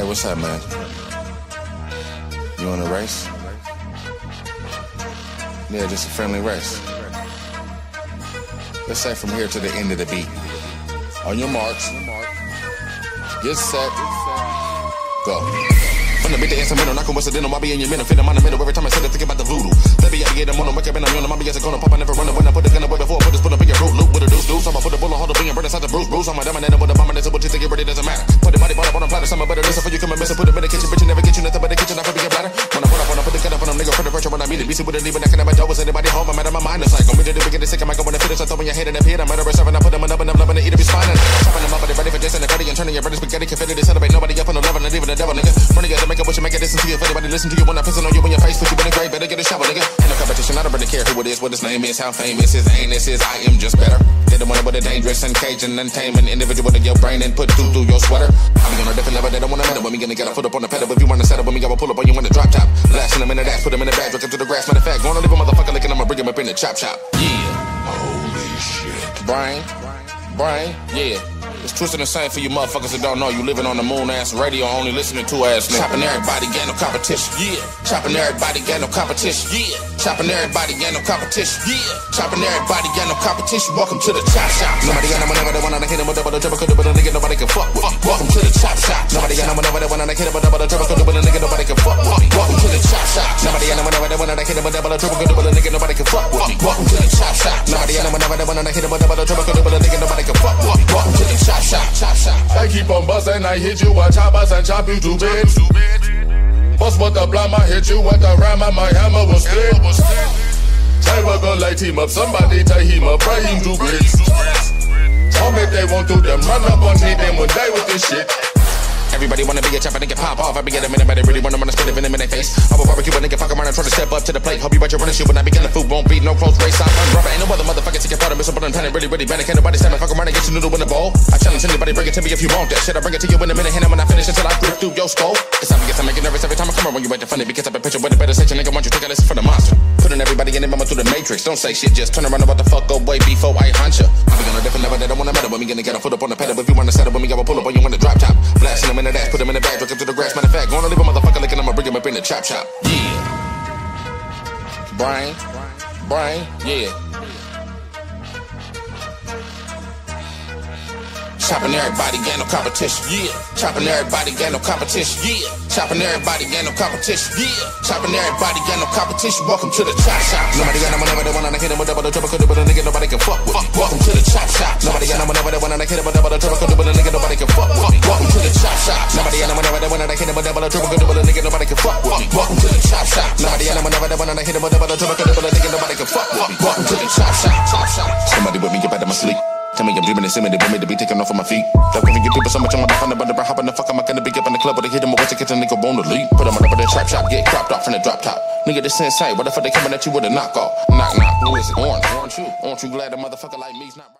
what's up, man? You want a race? Yeah, just a friendly race. Let's say from here to the end of the beat. On your march, get set, go. From the beat to instrumental, knock on what's the dinner, I'll be in your middle, fit in my middle every time I sit there thinking about the voodoo. Baby, I get them on the wake up and I'm on the I'll be as a corner, pop, I never run up when I put the gun away before I put this bullet up in your root loop with a deuce. I'ma put a bullet, hold the being, burn inside the bruise. I'm a dominator with a bomber, that's what you think it really doesn't matter. Put the body part up on a platter, summer better listen for you come and miss it, put them in the kitchen, bitch, you never get you nothing but the kitchen, I be a bladder. When I put the gun up on them, nigga, put the pressure when I meet it, BC with a leaving, I can never tell, was anybody home, I'm out of my mind, it's like, I'm ready to get sick, I might go when I finish, I throw in your head in the pit, I'm murderous, serving, I put them in up and I'm loving to eat it, be spine, chopping them up, but they ready for Jason and Cuddy, and turning your brother spaghetti, confetti, they celebrate, nobody up on the level, and even the devil, nigga. Running together, make a wish, make a distance to you, if anybody listen to you when I'm pissing on you in your face, put you in the grave, better get a shovel, nigga. Ain't no competition, I don't really care who it is, what his name is, how famous his anus is, I am just better. They're the one with a dangerous and caging and taming individual in your brain and put through your sweater. I'm on a different level, they don't wanna meddle with me, gonna get a foot up on the pedal. If you wanna settle with me, I will pull up on you in the drop top. Blasting them in the ass, put them in the bag, drink them to the grass, matter of fact, gonna leave a motherfucker licking, I'ma bring him up in the chop chop. Yeah. Holy shit. Brain, yeah. It's twisting the same for you motherfuckers that don't know. You living on the moon ass radio, only listening to ass nigga. Chopping everybody, get no competition. Yeah. Chopping everybody, get no competition. Yeah. Chopping everybody, get no competition. Yeah. Chopping everybody, get no competition. Welcome to the chop shop. Nobody got no whenever they wanna hit him with double the triple, but a nigga nobody can fuck with. Welcome to the chop shop. Nobody got no whenever they wanna hit him with double the triple, but a nigga nobody can fuck with. Welcome to the chop shop. Nobody got no whenever they wanna hit him with double the triple, but a nigga nobody can fuck with. Welcome to the chop shop. Nobody got no whenever they wanna hit him with double the triple, but a nigga nobody can fuck with. Welcome to the chop shop. Chop shop. I keep on bustin', I hit you, I chop us and chop you to bits. Bust with the blam, I hit you with the ram and my hammer was stick. Say we're gonna like team up, somebody tell him up, pray him to bits. Tell me they won't do them, run up on me, they will die with this shit. Everybody wanna be a chopper, nigga pop off. I be getting minute, but they really wanna spit it in their face. I will barbecue a nigga, fuck around and try to step up to the plate. Hope you bet your running shit when I begin the food won't be no close race. I'm rubber, ain't no other motherfucker take your part of me, so but I'm planning really bad. Can't nobody stand me, fuck around and get your noodle in the bowl. I challenge anybody, bring it to me if you want that shit. I bring it to you in a minute, hand it when I finish until I grip through your skull. It's time to get to make it nervous every time I come around when you ain't funny. Because I've been picture with a better section, nigga, want you take a listen for the monster. Putting everybody in the mama through the matrix. Don't say shit, just turn around about the fuck away before I hunt ya. I be on a different level, they don't wanna meddle with me, gonna get a foot up on the pedal. If you wanna settle with me, I will pull up on you in the drop top. Blasting them in the dash, put them in the bag, drink them to the grass. Matter of fact, gonna leave a motherfucker licking, I'ma bring him up in the chop shop. Yeah. Brain, yeah. Chopping everybody, get no competition. Yeah. Chopping everybody, get no competition. Yeah. Chopping everybody, get no competition. Yeah. Chopping everybody, get no competition. Welcome to the chop shop. Nobody got no whenever they wanna hit him with double the triple, but a nigga nobody can fuck with. Welcome to the chop shop. Nobody got no whenever they wanna hit him with double the triple, but a nigga nobody can fuck with. Welcome to the chop shop. Nobody got no whenever they wanna hit him with double the triple, but a nigga nobody can fuck with. Welcome to the chop shop. Nobody got no whenever they wanna hit him with double the triple, but a nigga nobody can fuck with. Welcome to the chop shop. Somebody with me, get back to my sleep. Tell me I'm dreaming and simming, they want me to be taking off of my feet. Stop giving you people so much on my back on the butter, hop on the fuck, I'm gonna be up in the club, but they hit him with a kitchen, nigga bone to leave. Put him on up in the trap shop, get cropped off from the drop top. Nigga, this insane, what the fuck they coming at you with a knock off? Knock knock, who is it? Orange you glad a motherfucker like me's not